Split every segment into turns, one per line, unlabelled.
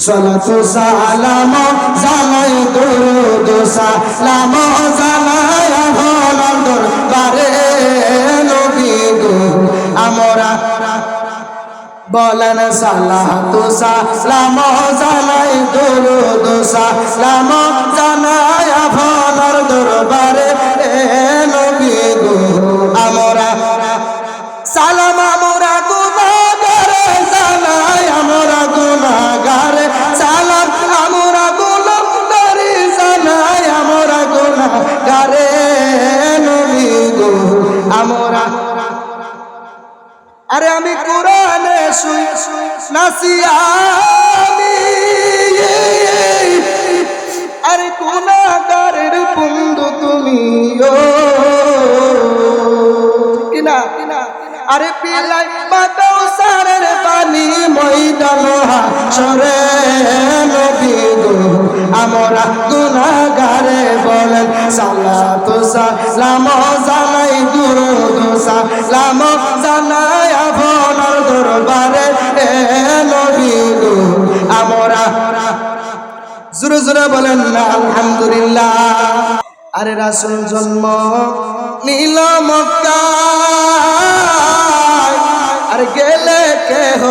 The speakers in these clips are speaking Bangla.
সালাতু সালাম জানাই দরুদ সালাম জানাই আপনার দরবারে নবী গো আমরা বলেন সালাতু সালাম জানাই দরুদ সালাম জানাই আপনার দরবারে নবী গো আমরা সালাম আমরা গুনাহগারে জানাই আমরা গুনাহগারে সালাম আমরা গুনাহগারে জানাই আমরা গুনাহগারে নবী গো আমরা আরে আমি কোরআনে শুই নাসিয়ামি আরে গুনাহগারের বন্ধু তুমি ও কিনা আরে পিলাই বাতাও সারের পানি ময়দান হাসরে নবী গো আমরা গুনাহগারে বলেন সালাতু সালাম জানাই দুরূদ সালাম জানাই আপনার দরবারে নবী গো আমরা জোরে জোরে বলেন আলহামদুলিল্লাহ। আরে রাসূল জন্ম নিল মক্কায় আর গেলে কেহ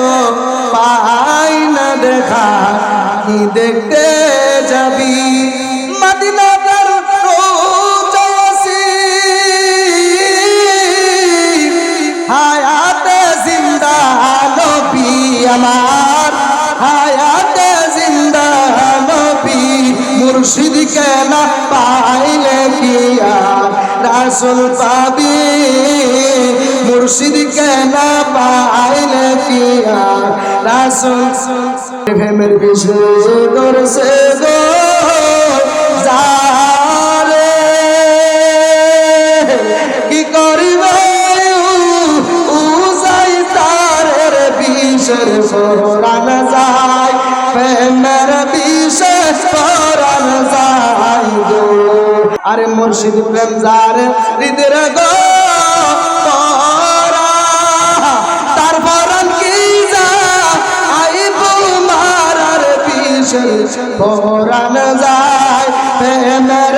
পাই না দেখা কি দেখতে যাবি মদিনার রোজাসি হায়াতে জিন্দা নবী আমার হায়াতে জিন্দা নবী মুর্শিদ কে না পাইলে কি রাসূল পাবি মুর্শিদ কে না পাইলে কি রাসূল প্রেমের বিষয় দরসে গো জারে কি করিবে উজাই তারের বিষের পরাণ যায় প্রেমের বিষের পরাণ যায় গো আরে মুর্শিদ প্রেম যারে হৃদয়ের গো পরা তার পরাণ কি যা আইব মারার বিষের পরাণ যায় প্রেমের